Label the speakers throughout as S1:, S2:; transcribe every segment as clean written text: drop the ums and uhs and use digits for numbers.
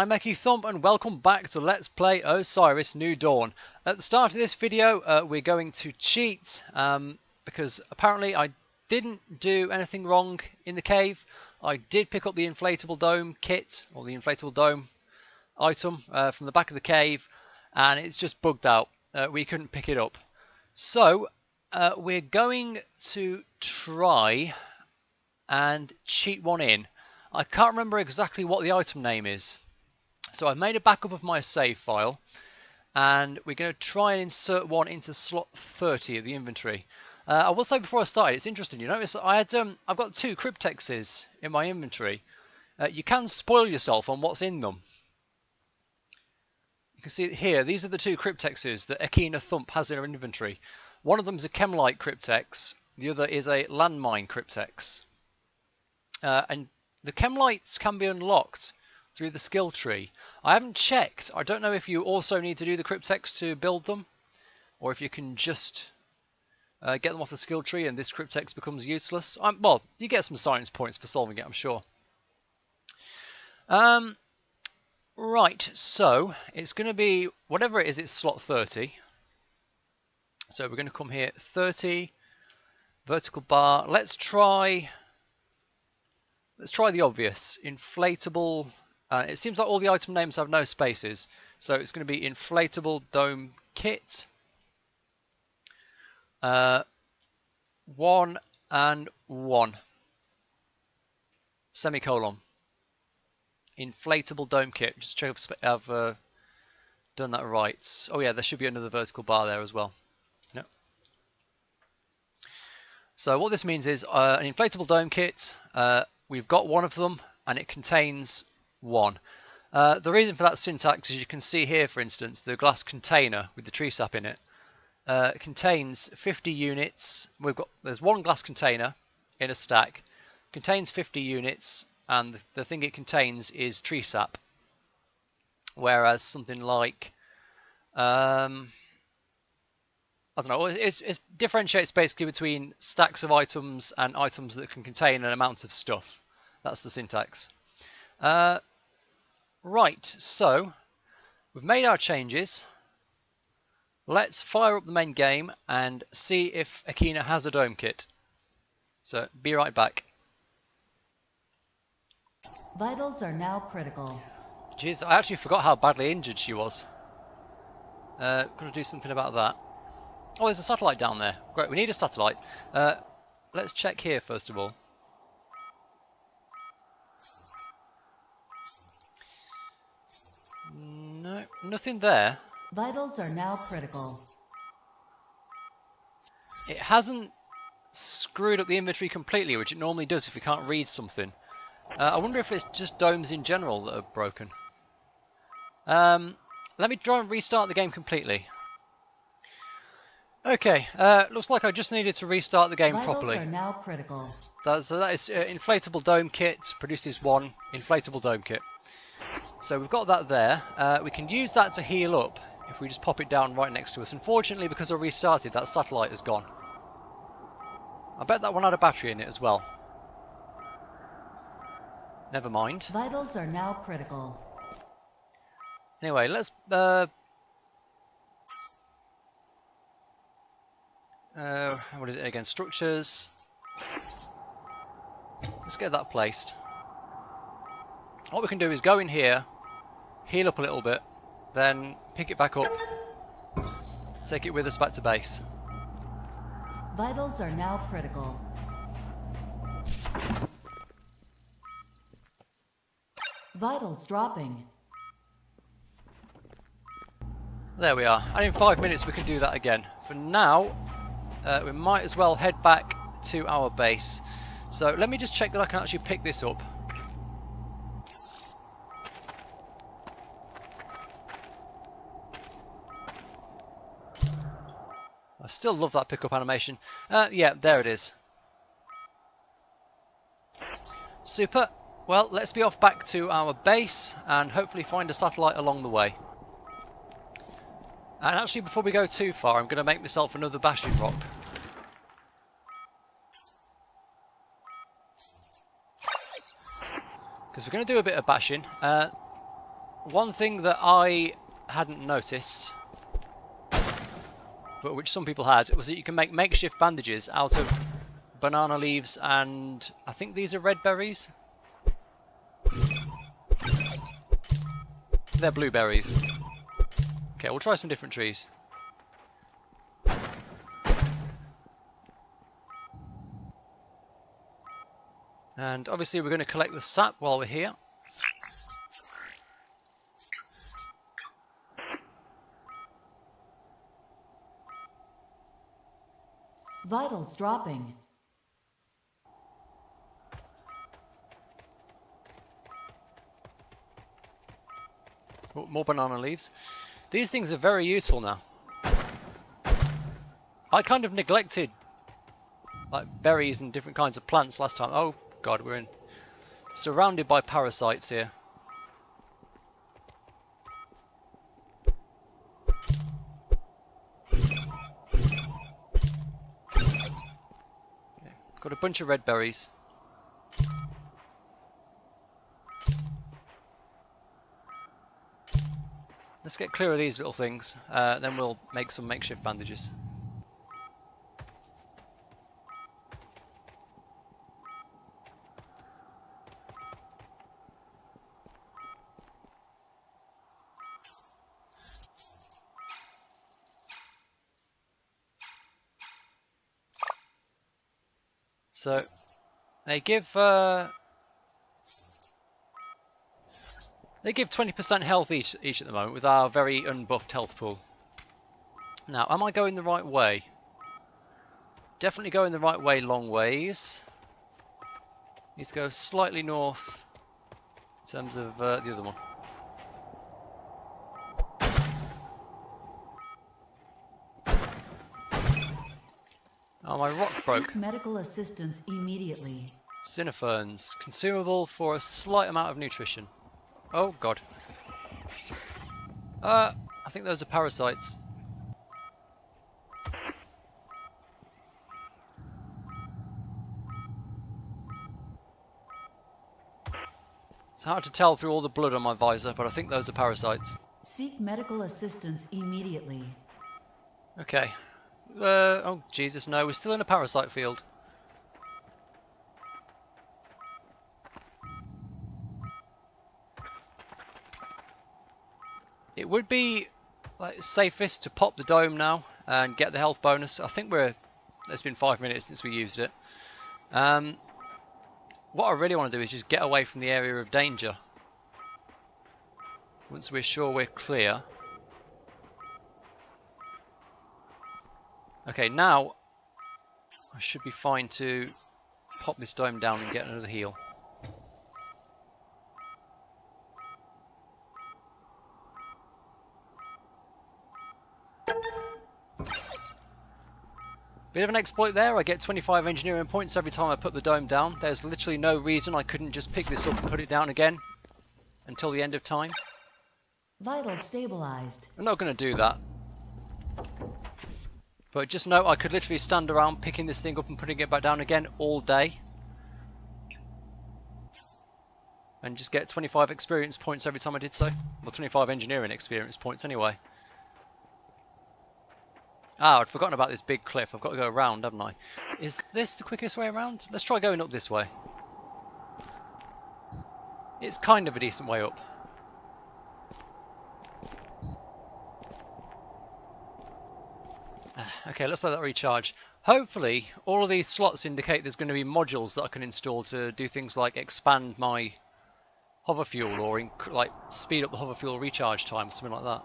S1: I'm EkkiThump and welcome back to Let's Play Osiris New Dawn. At the start of this video we're going to cheat because apparently I didn't do anything wrong in the cave. I did pick up the inflatable dome kit, or the inflatable dome item from the back of the cave, and it's just bugged out. We couldn't pick it up. So we're going to try and cheat one in. I can't remember exactly what the item name is. So I've made a backup of my save file, and we're going to try and insert one into slot 30 of the inventory. I will say before I start, it's interesting. You notice I've got 2 Cryptexes in my inventory. You can spoil yourself on what's in them. You can see it here. These are the 2 Cryptexes that EkkiThump has in her inventory. One of them is a Chemlite Cryptex. The other is a Landmine Cryptex. And the Chemlites can be unlocked through the skill tree. I haven't checked. I don't know if you also need to do the Cryptex to build them, or if you can just get them off the skill tree and this Cryptex becomes useless. Well, you get some science points for solving it, I'm sure. Right, so it's going to be whatever it is, it's slot 30. So we're going to come here, 30 vertical bar. Let's try the obvious, inflatable. It seems like all the item names have no spaces, so it's going to be inflatable dome kit. 1 and 1. Semicolon. Inflatable dome kit. Just check if I've done that right. Oh yeah, there should be another vertical bar there as well. Yep. So what this means is an inflatable dome kit. We've got one of them, and it contains 1. The reason for that syntax is you can see here, for instance, the glass container with the tree sap in it contains 50 units. There's 1 glass container in a stack, contains 50 units, and the thing it contains is tree sap. Whereas something like I don't know, it differentiates basically between stacks of items and items that can contain an amount of stuff. That's the syntax. Right, so we've made our changes. Let's fire up the main game and see if Ekkina has a dome kit. So, be right back.
S2: Vitals are now critical.
S1: Jeez, I actually forgot how badly injured she was. Gotta do something about that. Oh, there's a satellite down there. Great, we need a satellite. Let's check here first of all. No, nothing there.
S2: Vitals are now critical.
S1: It hasn't screwed up the inventory completely, which it normally does if you can't read something. I wonder if it's just domes in general that are broken. Let me try and restart the game completely. Okay, looks like I just needed to restart the game properly.
S2: Vitals are now critical.
S1: So that is inflatable dome kit produces 1 inflatable dome kit. So we've got that there. We can use that to heal up if we just pop it down right next to us. Unfortunately, because I restarted, that satellite is gone. I bet that one had a battery in it as well. Never mind.
S2: Vitals are now critical.
S1: Anyway, let's what is it again? Structures. Let's get that placed. What we can do is go in here, heal up a little bit, then pick it back up, take it with us back to base.
S2: Vitals are now critical. Vitals dropping.
S1: There we are, and in 5 minutes we can do that again. For now, we might as well head back to our base. So let me just check that I can actually pick this up. I still love that pickup animation. Yeah, there it is. Super. Well, let's be off back to our base and hopefully find a satellite along the way. And actually, before we go too far, I'm going to make myself another bashing rock. Because we're going to do a bit of bashing. one thing that I hadn't noticed, but which some people had, was that you can make makeshift bandages out of banana leaves and I think these are red berries. They're blueberries. Okay, we'll try some different trees. And obviously we're going to collect the sap while we're here.
S2: Vitals dropping.
S1: Oh, more banana leaves. These things are very useful now. I kind of neglected like berries and different kinds of plants last time. Oh god, we're in surrounded by parasites here. Okay, got a bunch of red berries. Let's get clear of these little things, then we'll make some makeshift bandages. So they give 20% health each at the moment with our very unbuffed health pool. Now, am I going the right way? Definitely going the right way long ways. Need to go slightly north in terms of the other one. Oh, my rock broke.
S2: Seek medical assistance immediately.
S1: Cinnaferns, consumable for a slight amount of nutrition. Oh god. I think those are parasites. It's hard to tell through all the blood on my visor, but I think those are parasites.
S2: Seek medical assistance immediately.
S1: Okay. Oh Jesus, no, we're still in a parasite field. It would be like safest to pop the dome now and get the health bonus. I think it's been 5 minutes since we used it. What I really want to do is just get away from the area of danger. Once we're sure we're clear. Okay, now I should be fine to pop this dome down and get another heal. Bit of an exploit there. I get 25 engineering points every time I put the dome down. There's literally no reason I couldn't just pick this up and put it down again until the end of time.
S2: Vitals stabilized.
S1: I'm not going to do that. But just know I could literally stand around picking this thing up and putting it back down again all day. And just get 25 experience points every time I did so. Well, 25 engineering experience points anyway. Ah, I'd forgotten about this big cliff. I've got to go around, haven't I? Is this the quickest way around? Let's try going up this way. It's kind of a decent way up. Okay, let's let that recharge. Hopefully, all of these slots indicate there's going to be modules that I can install to do things like expand my hover fuel or like speed up the hover fuel recharge time, something like that.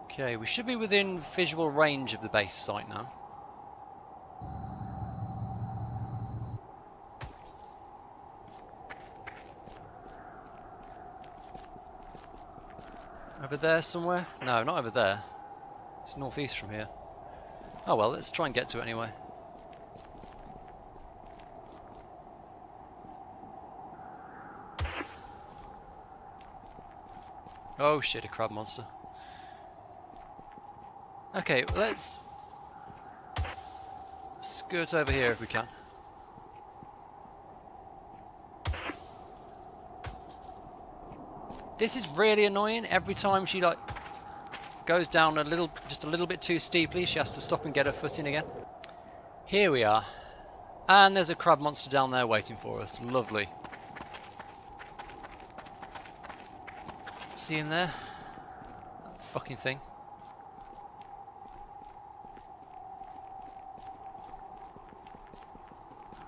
S1: Okay, we should be within visual range of the base site now. Over there somewhere? No, not over there. It's northeast from here. Oh well, let's try and get to it anyway. Oh shit, a crab monster. Okay, let's skirt over here if we can. This is really annoying. Every time she like goes down just a little bit too steeply, she has to stop and get her foot in again. Here we are. And there's a crab monster down there waiting for us. Lovely. See him there? That fucking thing.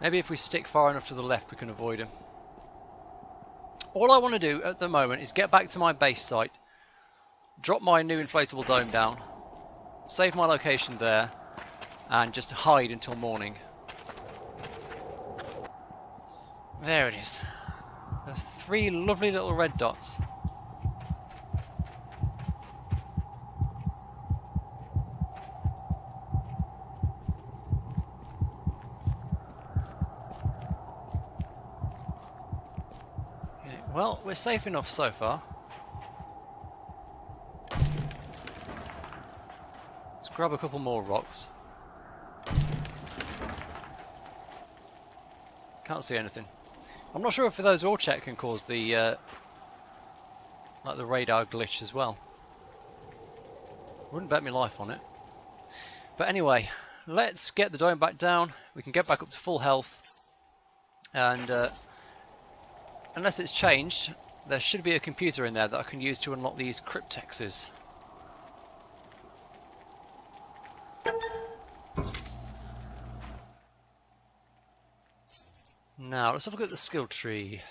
S1: Maybe if we stick far enough to the left we can avoid him. All I want to do at the moment is get back to my base site, drop my new inflatable dome down, save my location there, and just hide until morning. There it is. There's 3 lovely little red dots. Okay, well, we're safe enough so far. Let's grab a couple more rocks. Can't see anything. I'm not sure if those ore check can cause the like the radar glitch as well. Wouldn't bet my life on it. But anyway, let's get the dome back down. We can get back up to full health, and unless it's changed, there should be a computer in there that I can use to unlock these cryptexes. Now, let's have a look at the skill tree.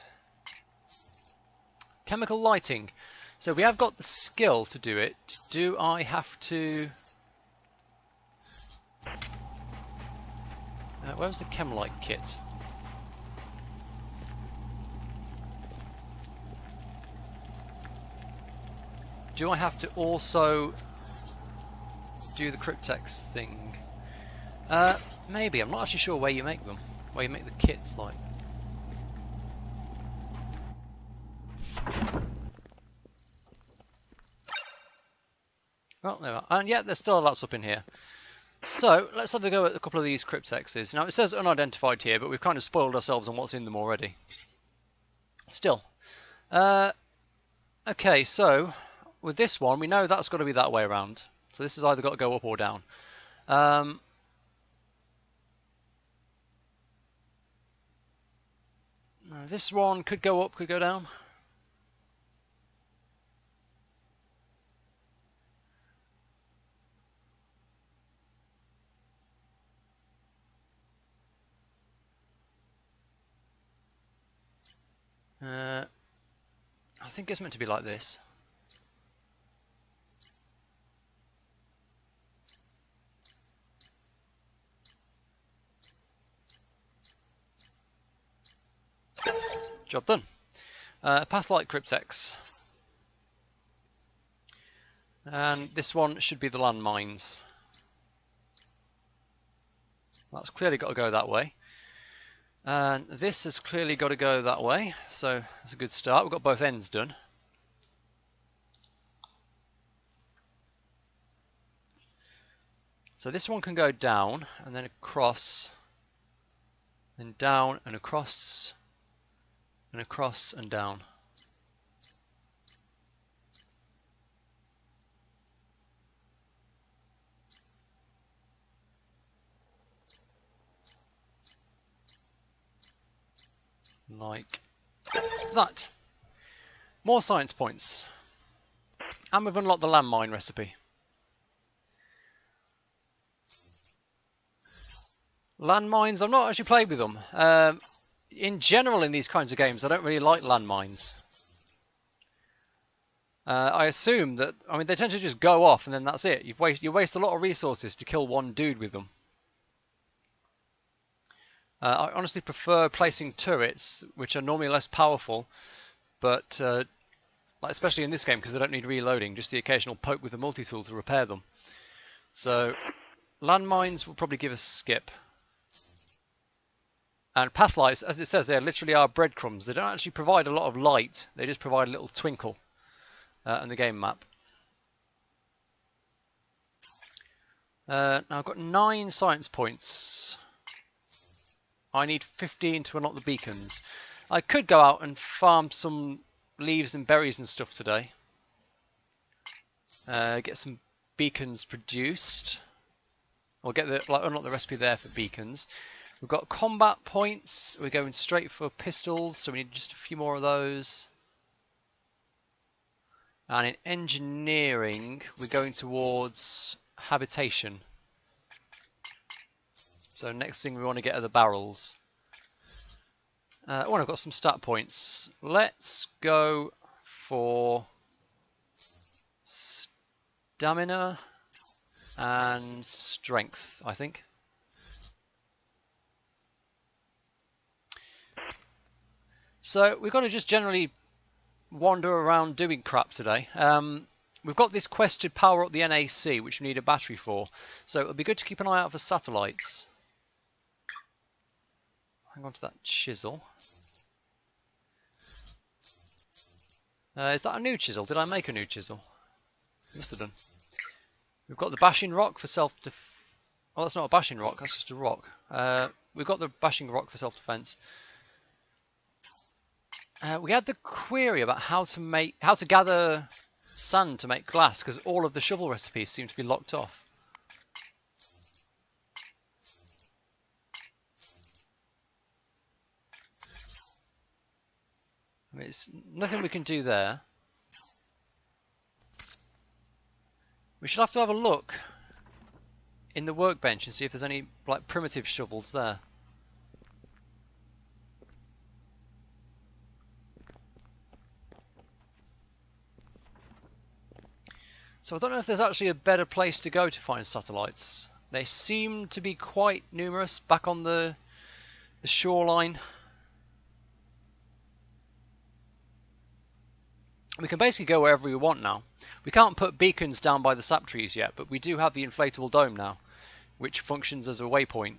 S1: Chemical lighting. So we have got the skill to do it. Do I have to... where's the chem light kit? Do I have to also do the Cryptex thing? Maybe. I'm not actually sure where you make them. Where you make the kits, like. Well, there we are. And yeah, there's still a laptop in here. So, let's have a go at a couple of these Cryptexes. Now, it says unidentified here, but we've kind of spoiled ourselves on what's in them already. Still. Okay, so, with this one, we know that's got to be that way around. So this has either got to go up or down. This one could go up, could go down. I think it's meant to be like this. Job done. Pathlight Cryptex. And this one should be the landmines. That's clearly got to go that way. And this has clearly got to go that way, so that's a good start. We've got both ends done. So this one can go down, and then across, then down, and across, and down. Like that. More science points. And we've unlocked the landmine recipe. Landmines, I've not actually played with them. In general in these kinds of games, I don't really like landmines. I assume that, I mean, they tend to just go off and then that's it. You waste a lot of resources to kill one dude with them. I honestly prefer placing turrets, which are normally less powerful, but like especially in this game because they don't need reloading, just the occasional poke with the multi-tool to repair them. So landmines will probably give us skip. And pathlights, as it says, they literally are breadcrumbs. They don't actually provide a lot of light, they just provide a little twinkle in the game map. Now I've got 9 science points. I need 15 to unlock the beacons. I could go out and farm some leaves and berries and stuff today. Get some beacons produced. We'll get unlock the recipe there for beacons. We've got combat points. We're going straight for pistols, so we need just a few more of those. And in engineering, we're going towards habitation. So next thing we want to get are the barrels. Oh, I've got some stat points. Let's go for stamina and strength, I think. So we've got to just generally wander around doing crap today. We've got this quest to power up the NAC, which we need a battery for. So it'll be good to keep an eye out for satellites. Hang on to that chisel. Is that a new chisel? Did I make a new chisel? Must have done. We've got the bashing rock for self-defense. Oh, that's not a bashing rock. That's just a rock. We've got the bashing rock for self-defense. We had the query about how to gather sand to make glass, because all of the shovel recipes seem to be locked off. I mean, it's nothing we can do there. We should have to have a look in the workbench and see if there's any like primitive shovels there. So I don't know if there's actually a better place to go to find satellites. They seem to be quite numerous back on the shoreline. We can basically go wherever we want now. We can't put beacons down by the sap trees yet, but we do have the inflatable dome now, which functions as a waypoint.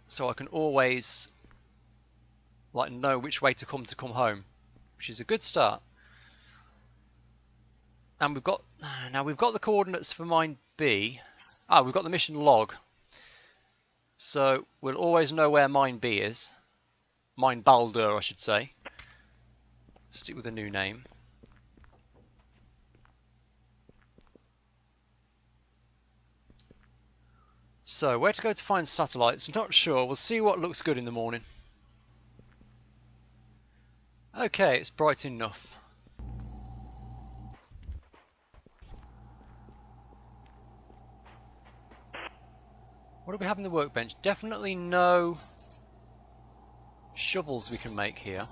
S1: So I can always like know which way to come home, which is a good start. And we've got the coordinates for mine B. We've got the mission log. So we'll always know where mine B is. Mine Baldur, I should say. Stick with a new name. So where to go to find satellites? Not sure. We'll see what looks good in the morning. Okay, it's bright enough. What do we have in the workbench? Definitely no shovels we can make here.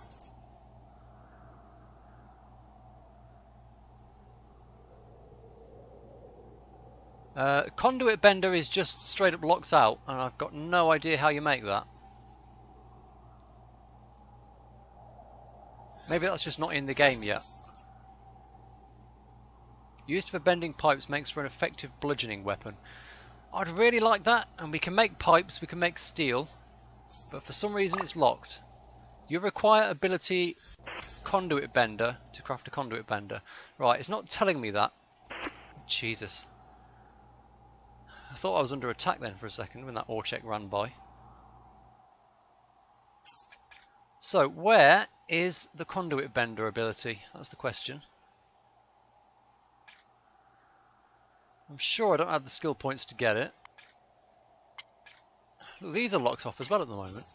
S1: Conduit bender is just straight up locked out, and I've got no idea how you make that. Maybe that's just not in the game yet. Used for bending pipes makes for an effective bludgeoning weapon. I'd really like that, and we can make pipes, we can make steel, but for some reason it's locked. You require ability conduit bender to craft a conduit bender. Right, it's not telling me that. Jesus. I thought I was under attack then for a second when that ore check ran by. So, where is the conduit bender ability? That's the question. I'm sure I don't have the skill points to get it. Look, these are locked off as well at the moment.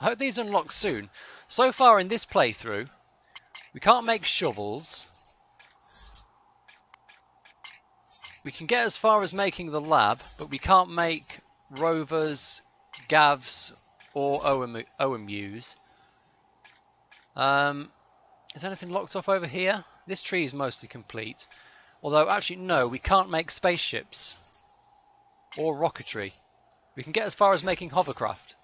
S1: I hope these unlock soon. So far in this playthrough, we can't make shovels. We can get as far as making the lab, but we can't make rovers, gavs, or OMUs. Is anything locked off over here? This tree is mostly complete. Although, actually, no, we can't make spaceships. Or rocketry. We can get as far as making hovercraft.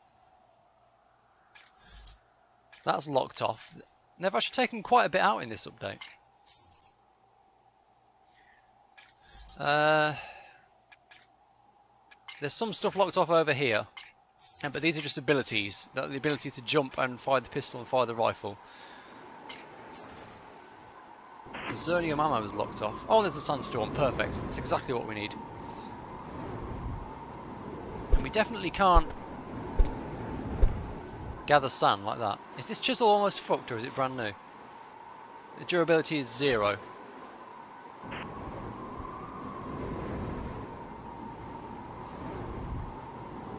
S1: That's locked off. They've actually taken quite a bit out in this update. There's some stuff locked off over here, but these are just abilities. The ability to jump and fire the pistol and fire the rifle. The Zernium ammo is locked off. Oh, there's a sandstorm. Perfect. That's exactly what we need. And we definitely can't gather sand like that. Is this chisel almost fucked or is it brand new? The durability is 0.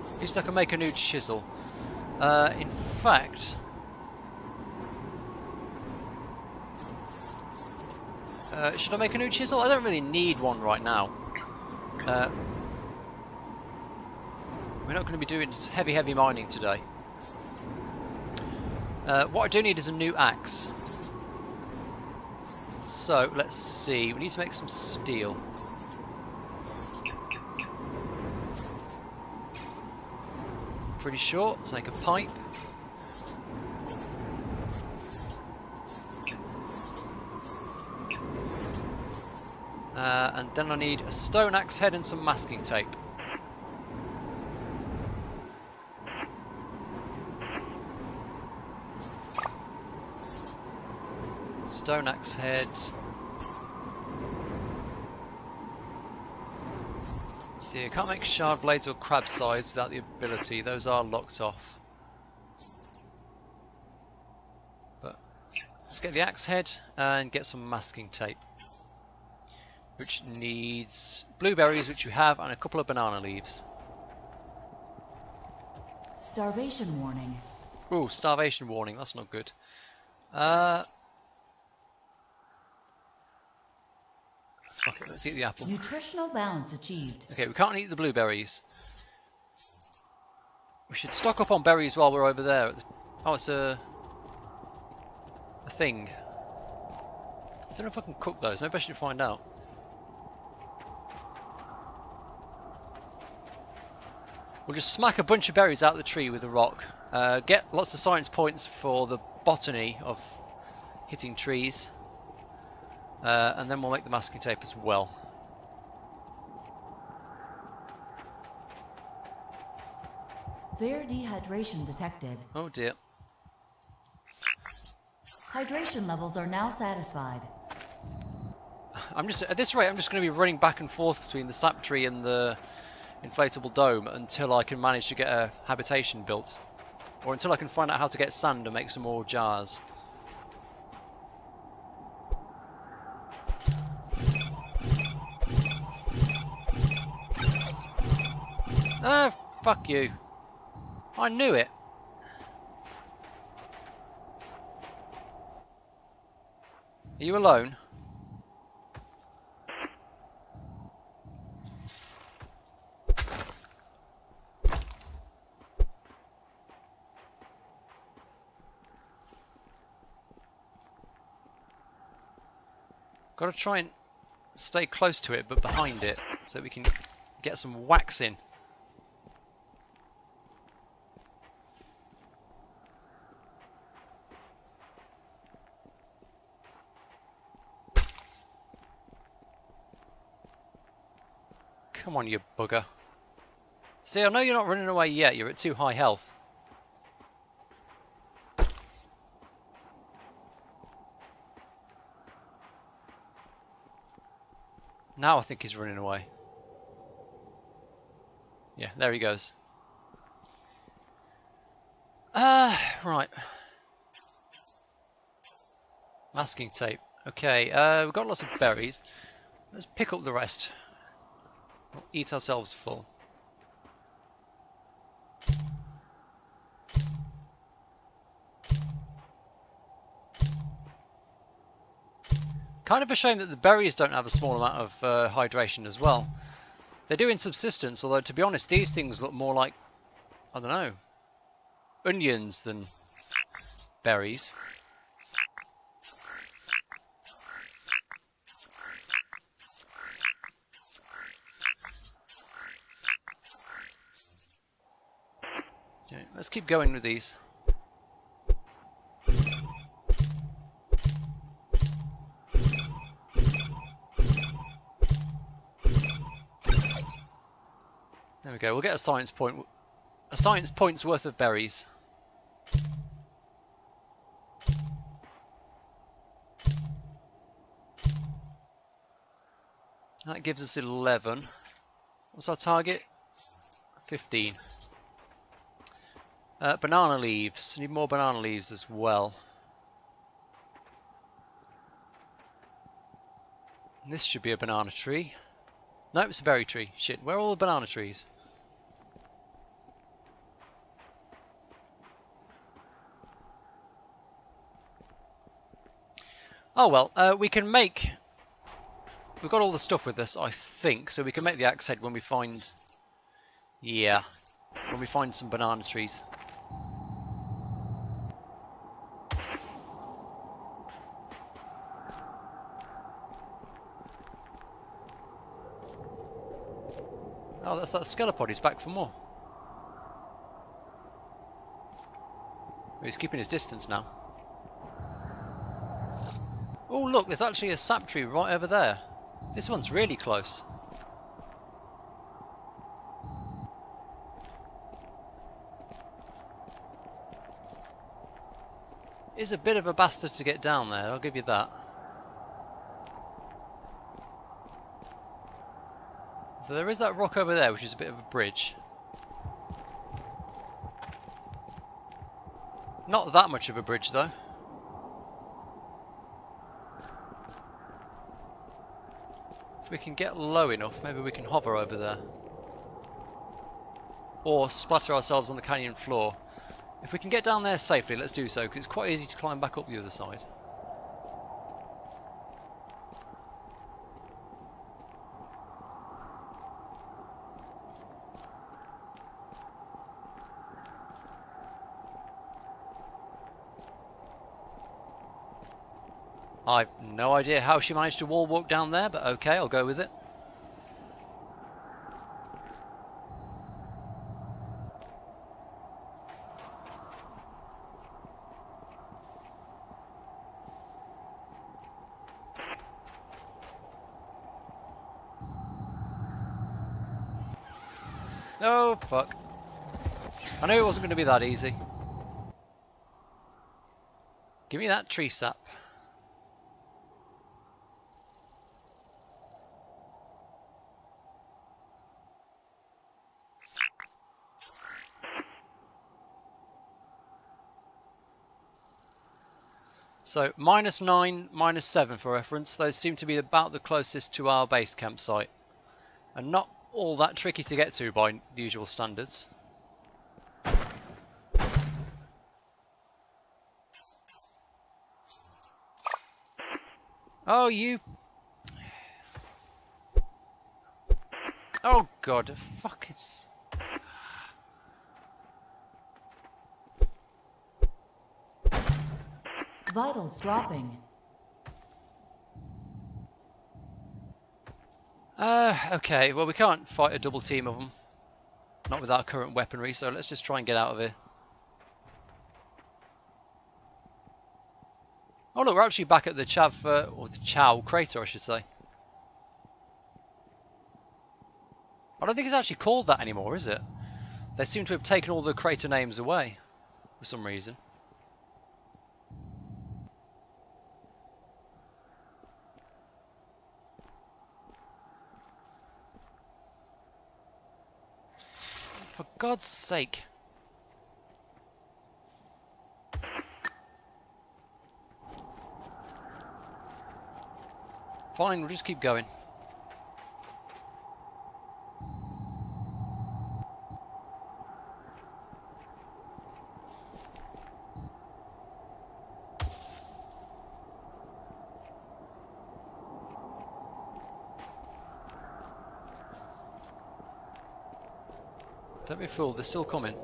S1: At least I can make a new chisel. In fact, should I make a new chisel? I don't really need one right now. We're not going to be doing heavy mining today. What I do need is a new axe. So let's see, we need to make some steel. Pretty short, let's make a pipe. And then I need a stone axe head and some masking tape. Stone axe head. See, I can't make shard blades or crab sides without the ability. Those are locked off. But let's get the axe head and get some masking tape, which needs blueberries, which you have, and a couple of banana leaves.
S2: Starvation warning.
S1: Ooh, starvation warning. That's not good. Okay, let's eat the apple.
S2: Nutritional balance achieved.
S1: Okay, we can't eat the blueberries. We should stock up on berries while we're over there. Oh, it's a thing. I don't know if I can cook those. Maybe I should find out. We'll just smack a bunch of berries out of the tree with a rock. Get lots of science points for the botany of hitting trees. And then we'll make the masking tape as well.
S2: Fair dehydration detected.
S1: Oh dear.
S2: Hydration levels are now satisfied.
S1: At this rate, I'm just going to be running back and forth between the sap tree and the inflatable dome until I can manage to get a habitation built. Or until I can find out how to get sand and make some more jars. Ah, fuck you. I knew it. Are you alone? Got to try and stay close to it, but behind it, so we can get some wax in. Come on, you bugger. See, I know you're not running away yet, you're at too high health. Now I think he's running away. Yeah, there he goes. Right. Masking tape. Okay, we've got lots of berries. Let's pick up the rest. We'll eat ourselves full. Kind of a shame that the berries don't have a small amount of hydration as well. They do in subsistence, although to be honest these things look more like, I don't know, onions than berries. Okay, let's keep going with these. There we go. We'll get a science point's worth of berries. That gives us 11. What's our target? 15. Banana leaves. Need more banana leaves as well. This should be a banana tree. No, it's a berry tree. Shit, where are all the banana trees? Oh well, we can make... We've got all the stuff with us, I think, so we can make the axe head when we find... Yeah, when we find some banana trees. Oh, that's that Skelopod, he's back for more. He's keeping his distance now. Oh look, there's actually a sap tree right over there. This one's really close. Is a bit of a bastard to get down there, I'll give you that. So there is that rock over there, which is a bit of a bridge. Not that much of a bridge though. If we can get low enough, maybe we can hover over there. Or splatter ourselves on the canyon floor. If we can get down there safely, let's do so, because it's quite easy to climb back up the other side. I've no idea how she managed to wall walk down there, but okay, I'll go with it. Oh, fuck. I knew it wasn't going to be that easy. Give me that tree sap. So, -9, -7 for reference. Those seem to be about the closest to our base campsite. And not all that tricky to get to by the usual standards. Oh, you... Oh god, fuck it's...
S2: Vitals dropping.
S1: Okay, well we can't fight a double team of them. Not with our current weaponry, so let's just try and get out of here. Oh look, we're actually back at the or the Chow crater, I should say. I don't think it's actually called that anymore, is it? They seem to have taken all the crater names away, for some reason. For God's sake. Fine, we'll just keep going. Don't be fooled, they're still coming.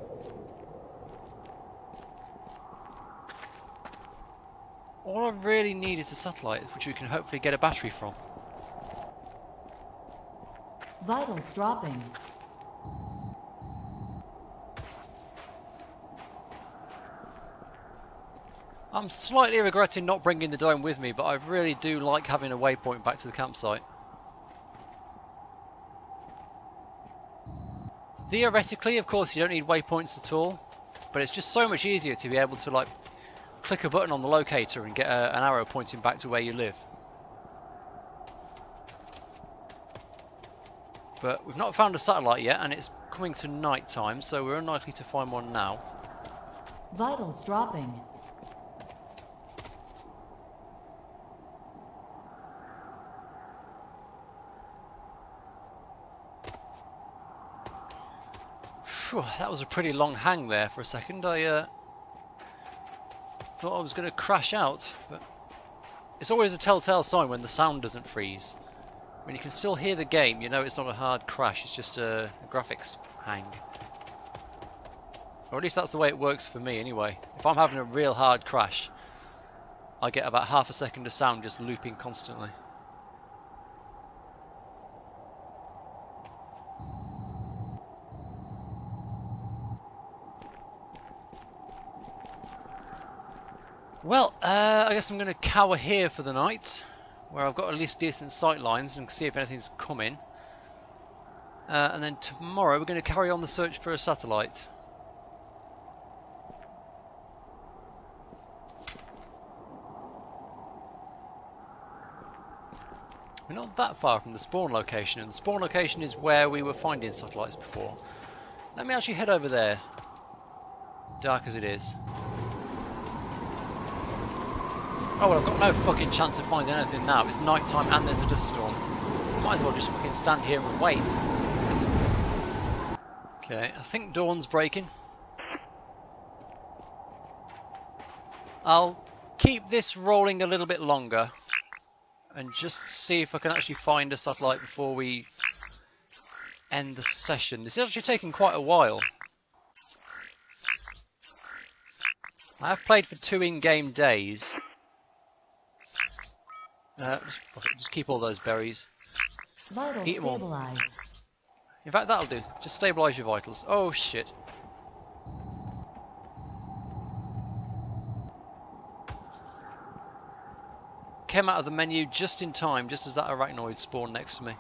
S1: All I really need is a satellite, which we can hopefully get a battery from.
S2: Vitals dropping.
S1: I'm slightly regretting not bringing the dome with me, but I really do like having a waypoint back to the campsite. Theoretically, of course, you don't need waypoints at all, but it's just so much easier to be able to like click a button on the locator and get an arrow pointing back to where you live. But we've not found a satellite yet, and it's coming to night time, so we're unlikely to find one now.
S2: Vitals dropping.
S1: Phew, that was a pretty long hang there for a second. I thought I was going to crash out, but it's always a telltale sign when the sound doesn't freeze. When you can still hear the game, you know it's not a hard crash, it's just a graphics hang. Or at least that's the way it works for me anyway. If I'm having a real hard crash, I get about half a second of sound just looping constantly. Well, I guess I'm going to cower here for the night, where I've got at least decent sight lines and see if anything's coming. And then tomorrow we're going to carry on the search for a satellite. We're not that far from the spawn location, and the spawn location is where we were finding satellites before. Let me actually head over there, dark as it is. Oh well, I've got no fucking chance of finding anything now. It's night time and there's a dust storm. Might as well just fucking stand here and wait. Okay, I think dawn's breaking. I'll keep this rolling a little bit longer and just see if I can actually find a satellite before we end the session. This is actually taking quite a while. I have played for 2 in-game days. Just keep all those berries.
S2: Vitals
S1: Eat them all.
S2: stabilized.
S1: In fact, that'll do. Just stabilise your vitals. Oh shit. Came out of the menu just in time, just as that arachnoid spawned next to me.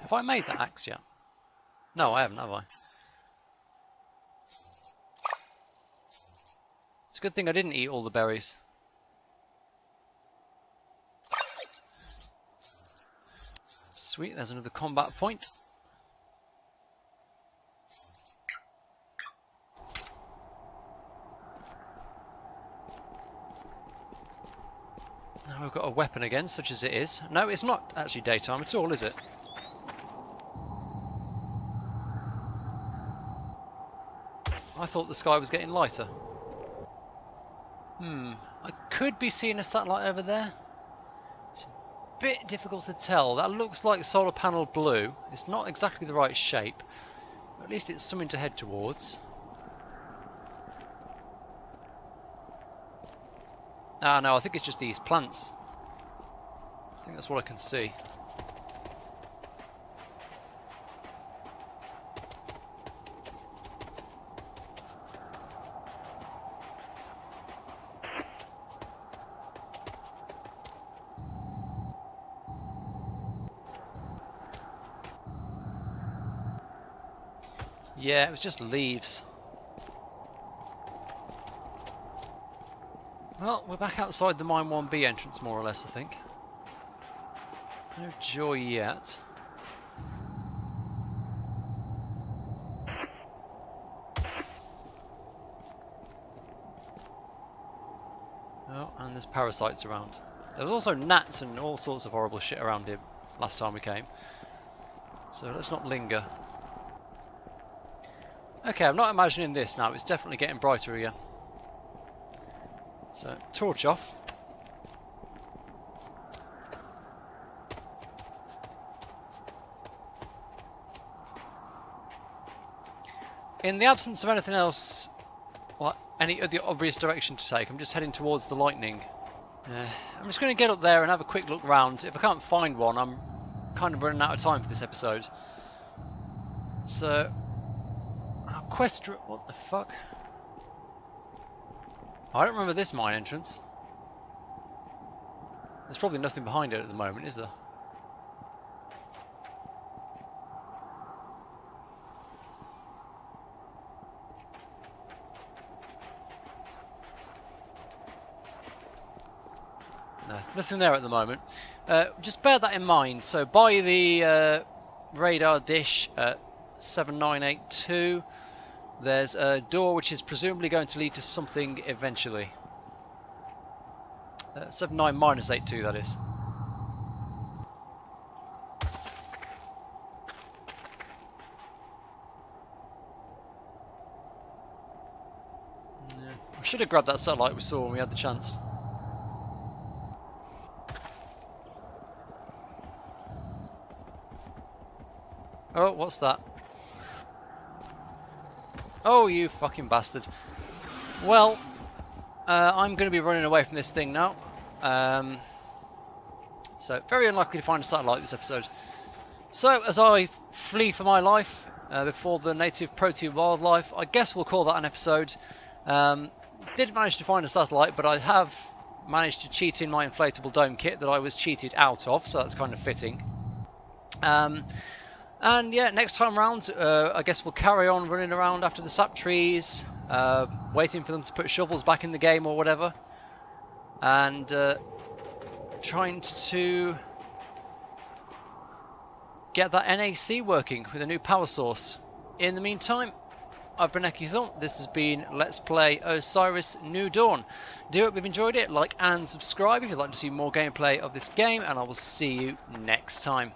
S1: Have I made that axe yet? No, I haven't, have I? It's a good thing I didn't eat all the berries. Sweet, there's another combat point. Now we've got a weapon again, such as it is. No, it's not actually daytime at all, is it? I thought the sky was getting lighter. I could be seeing a satellite over there. It's a bit difficult to tell. That looks like solar panel blue. It's not exactly the right shape. But at least it's something to head towards. Ah, no, I think it's just these plants. I think that's what I can see. Yeah, it was just leaves. Well, we're back outside the Mine 1B entrance, more or less, I think. No joy yet. Oh, and there's parasites around. There was also gnats and all sorts of horrible shit around here last time we came. So let's not linger. Okay, I'm not imagining this now. It's definitely getting brighter here. So, torch off. In the absence of anything else, or any other obvious direction to take, I'm just heading towards the lightning. I'm just going to get up there and have a quick look round. If I can't find one, I'm kind of running out of time for this episode. So, quest... What the fuck? I don't remember this mine entrance. There's probably nothing behind it at the moment, is there? No, nothing there at the moment. Just bear that in mind. So by the radar dish at 7982, there's a door which is presumably going to lead to something eventually. 79-82, that is. Yeah, I should have grabbed that satellite we saw when we had the chance. Oh, what's that? Oh, you fucking bastard. Well, I'm going to be running away from this thing now. So, very unlikely to find a satellite this episode. So, as I flee for my life before the native protein wildlife, I guess we'll call that an episode. Didn't manage to find a satellite, but I have managed to cheat in my inflatable dome kit that I was cheated out of, so that's kind of fitting. And yeah, next time round, I guess we'll carry on running around after the sap trees, waiting for them to put shovels back in the game or whatever, and trying to get that NAC working with a new power source. In the meantime, I've been EkkiThump. This has been Let's Play Osiris New Dawn. Do hope you've enjoyed it. Like and subscribe if you'd like to see more gameplay of this game, and I will see you next time.